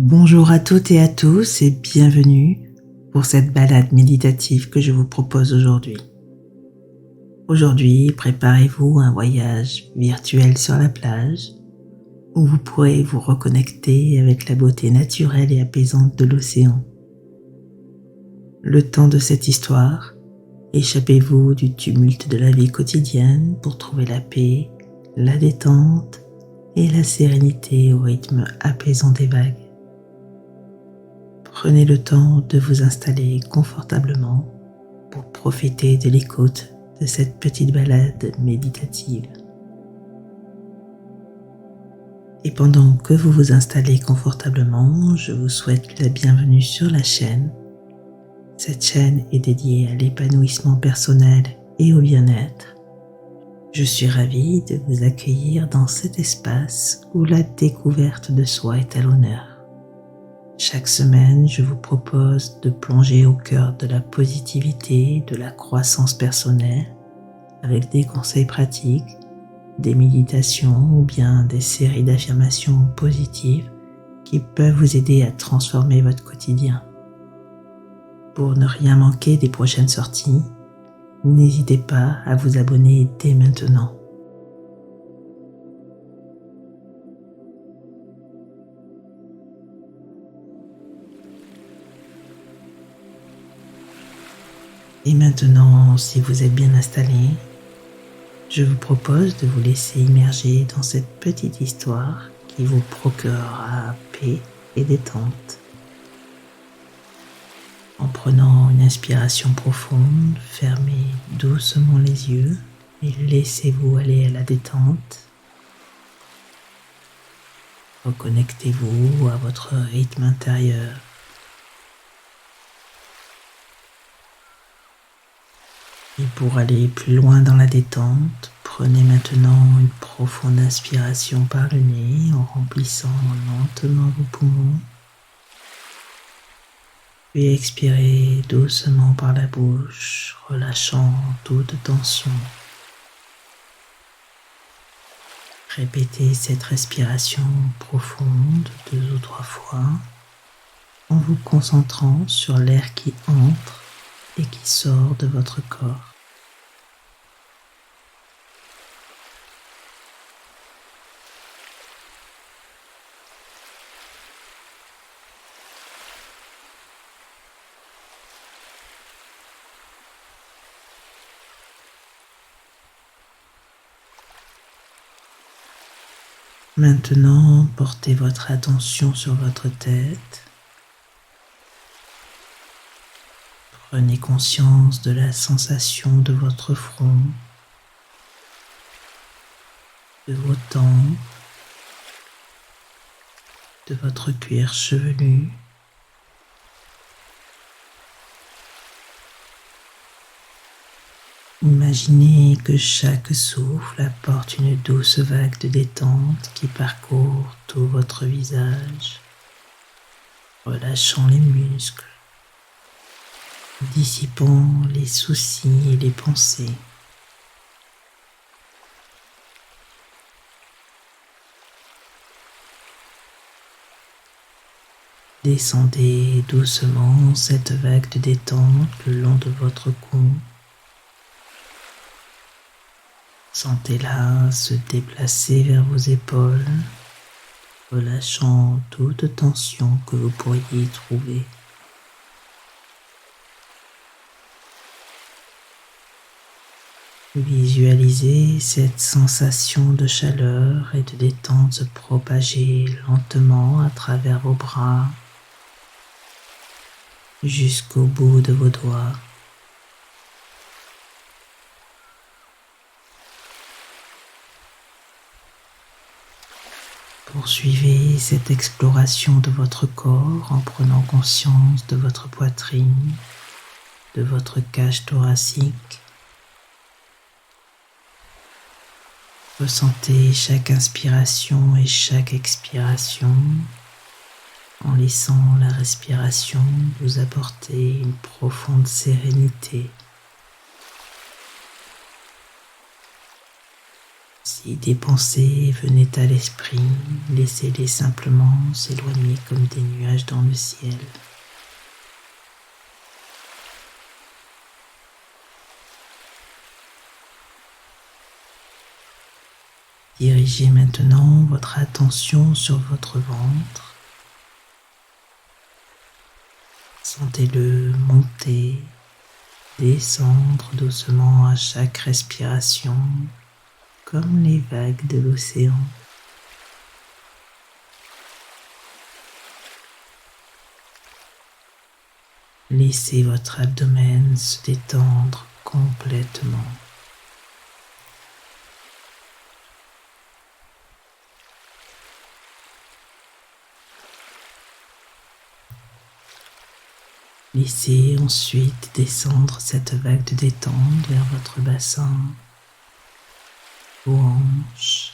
Bonjour à toutes et à tous et bienvenue pour cette balade méditative que je vous propose aujourd'hui. Aujourd'hui, préparez-vous à un voyage virtuel sur la plage où vous pourrez vous reconnecter avec la beauté naturelle et apaisante de l'océan. Le temps de cette histoire, échappez-vous du tumulte de la vie quotidienne pour trouver la paix, la détente et la sérénité au rythme apaisant des vagues. Prenez le temps de vous installer confortablement pour profiter de l'écoute de cette petite balade méditative. Et pendant que vous vous installez confortablement, je vous souhaite la bienvenue sur la chaîne. Cette chaîne est dédiée à l'épanouissement personnel et au bien-être. Je suis ravie de vous accueillir dans cet espace où la découverte de soi est à l'honneur. Chaque semaine, je vous propose de plonger au cœur de la positivité, de la croissance personnelle, avec des conseils pratiques, des méditations ou bien des séries d'affirmations positives qui peuvent vous aider à transformer votre quotidien. Pour ne rien manquer des prochaines sorties, n'hésitez pas à vous abonner dès maintenant. Et maintenant, si vous êtes bien installé, je vous propose de vous laisser immerger dans cette petite histoire qui vous procurera paix et détente. En prenant une inspiration profonde, fermez doucement les yeux et laissez-vous aller à la détente. Reconnectez-vous à votre rythme intérieur. Et pour aller plus loin dans la détente, prenez maintenant une profonde inspiration par le nez en remplissant lentement vos poumons. Puis expirez doucement par la bouche, relâchant toute tension. Répétez cette respiration profonde 2 ou 3 fois en vous concentrant sur l'air qui entre et qui sort de votre corps. Maintenant, portez votre attention sur votre tête. Prenez conscience de la sensation de votre front, de vos tempes, de votre cuir chevelu. Imaginez que chaque souffle apporte une douce vague de détente qui parcourt tout votre visage, relâchant les muscles, dissipant les soucis et les pensées. Descendez doucement cette vague de détente le long de votre cou. Sentez-la se déplacer vers vos épaules, relâchant toute tension que vous pourriez y trouver. Visualisez cette sensation de chaleur et de détente se propager lentement à travers vos bras jusqu'au bout de vos doigts. Poursuivez cette exploration de votre corps en prenant conscience de votre poitrine, de votre cage thoracique. Ressentez chaque inspiration et chaque expiration en laissant la respiration vous apporter une profonde sérénité. Si Si des pensées venaient à l'esprit, laissez-les simplement s'éloigner comme des nuages dans le ciel. Dirigez maintenant votre attention sur votre ventre. Sentez-le monter, descendre doucement à chaque respiration, comme les vagues de l'océan. Laissez votre abdomen se détendre complètement. Laissez ensuite descendre cette vague de détente vers votre bassin, vos hanches.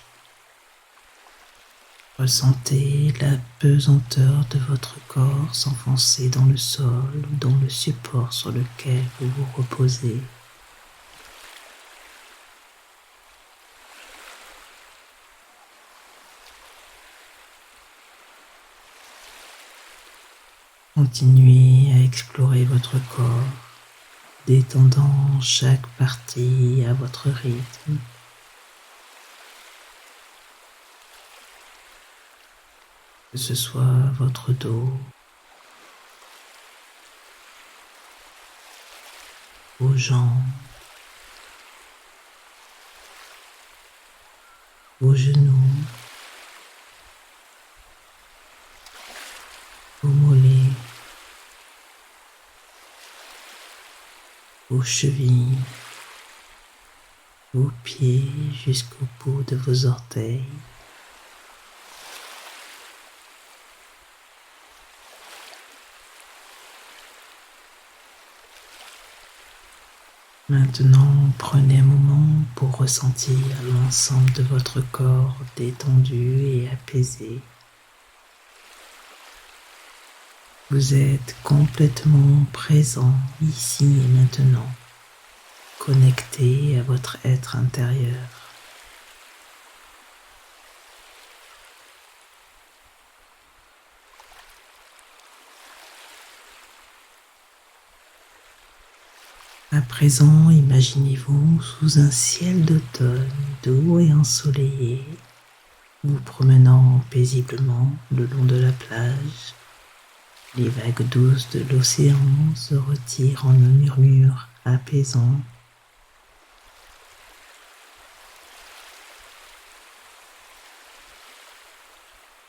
Ressentez la pesanteur de votre corps s'enfoncer dans le sol ou dans le support sur lequel vous vous reposez. Continuez à explorer votre corps, détendant chaque partie à votre rythme. Que ce soit votre dos, vos jambes, vos genoux, vos mollets, vos chevilles, vos pieds jusqu'au bout de vos orteils. Maintenant, prenez un moment pour ressentir l'ensemble de votre corps détendu et apaisé. Vous êtes complètement présent ici et maintenant, connecté à votre être intérieur. À présent, imaginez-vous sous un ciel d'automne doux et ensoleillé, vous promenant paisiblement le long de la plage. Les vagues douces de l'océan se retirent en un murmure apaisant.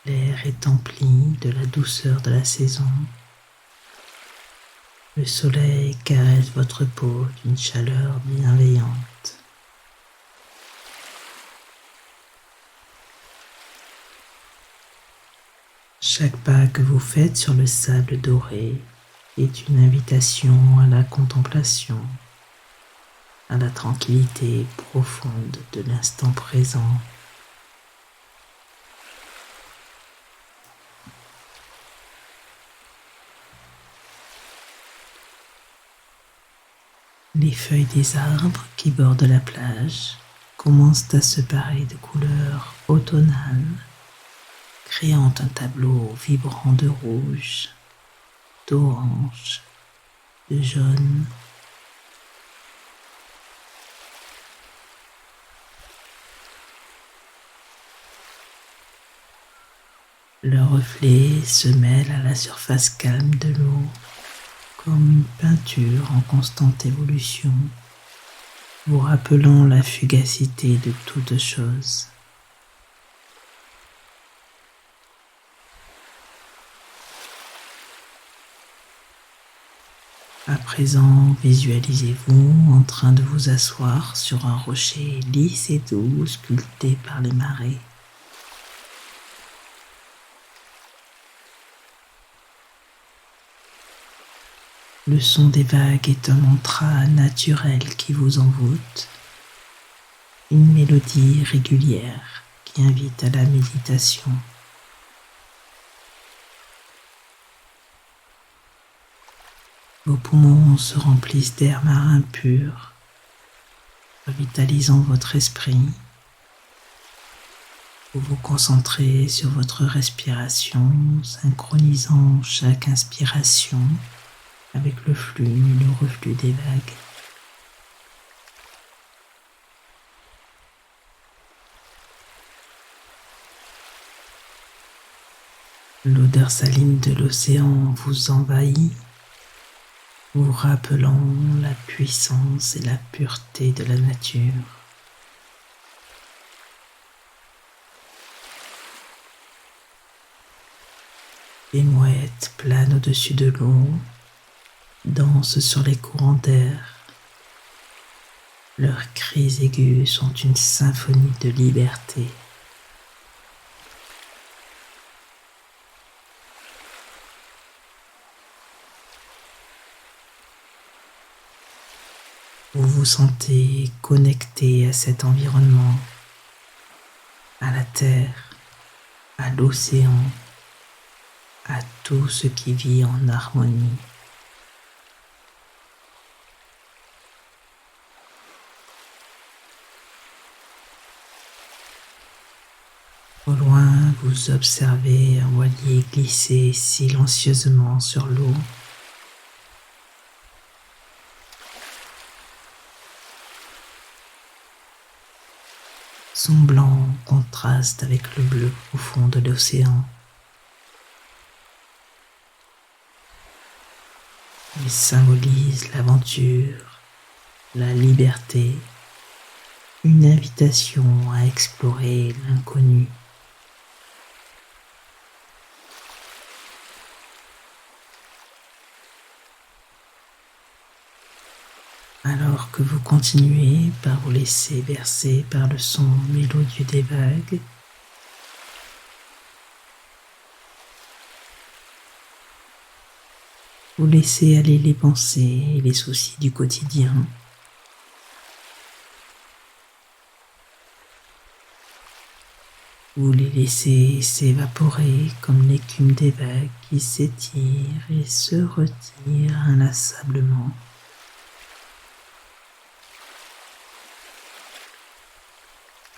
L'air est empli de la douceur de la saison. Le soleil caresse votre peau d'une chaleur bienveillante. Chaque pas que vous faites sur le sable doré est une invitation à la contemplation, à la tranquillité profonde de l'instant présent. Les feuilles des arbres qui bordent la plage commencent à se parer de couleurs automnales, créant un tableau vibrant de rouge, d'orange, de jaune. Leurs reflets se mêlent à la surface calme de l'eau, comme une peinture en constante évolution, vous rappelant la fugacité de toute chose. À présent, visualisez-vous en train de vous asseoir sur un rocher lisse et doux sculpté par les marées. Le son des vagues est un mantra naturel qui vous envoûte, une mélodie régulière qui invite à la méditation. Vos poumons se remplissent d'air marin pur, revitalisant votre esprit Vous vous concentrez sur votre respiration, synchronisant chaque inspiration avec le flux et le reflux des vagues. L'odeur saline de l'océan vous envahit, vous rappelant la puissance et la pureté de la nature. Les mouettes planent au-dessus de l'eau, dansent sur les courants d'air. Leurs cris aigus sont une symphonie de liberté. Vous vous sentez connecté à cet environnement, à la terre, à l'océan, à tout ce qui vit en harmonie. Au loin, vous observez un voilier glisser silencieusement sur l'eau. Son blanc contraste avec le bleu profond de l'océan. Il symbolise l'aventure, la liberté, une invitation à explorer l'inconnu. Alors que vous continuez par vous laisser bercer par le son mélodieux des vagues, vous laissez aller les pensées et les soucis du quotidien. Vous les laissez s'évaporer comme l'écume des vagues qui s'étire et se retire inlassablement.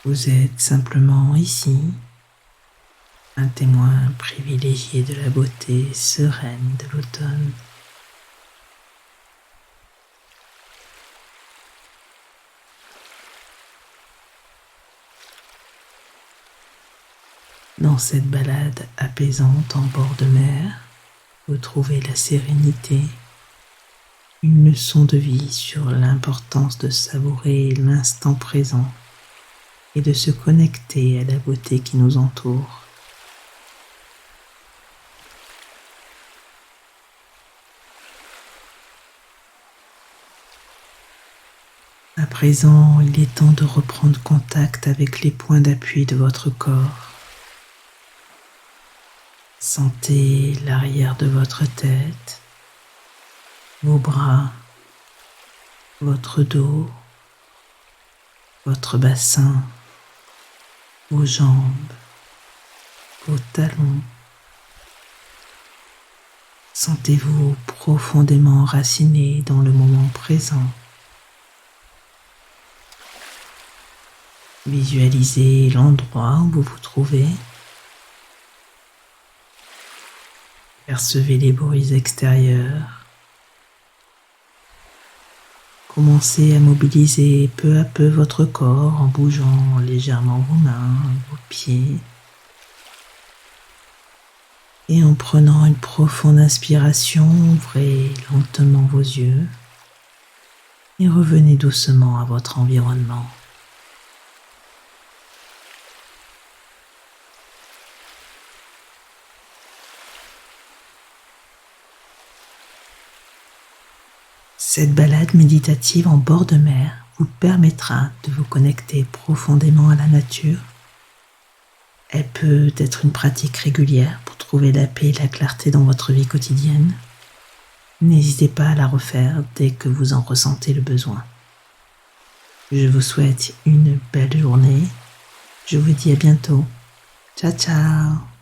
Vous êtes simplement ici, un témoin privilégié de la beauté sereine de l'automne. Dans cette balade apaisante en bord de mer, vous trouvez la sérénité, une leçon de vie sur l'importance de savourer l'instant présent et de se connecter à la beauté qui nous entoure. À présent, il est temps de reprendre contact avec les points d'appui de votre corps. Sentez l'arrière de votre tête, vos bras, votre dos, votre bassin, vos jambes, vos talons. Sentez-vous profondément enraciné dans le moment présent. Visualisez l'endroit où vous vous trouvez. Percevez les bruits extérieurs. Commencez à mobiliser peu à peu votre corps en bougeant légèrement vos mains, vos pieds. Et en prenant une profonde inspiration, ouvrez lentement vos yeux et revenez doucement à votre environnement. Cette balade méditative en bord de mer vous permettra de vous connecter profondément à la nature. Elle peut être une pratique régulière pour trouver la paix et la clarté dans votre vie quotidienne. N'hésitez pas à la refaire dès que vous en ressentez le besoin. Je vous souhaite une belle journée. Je vous dis à bientôt. Ciao, ciao!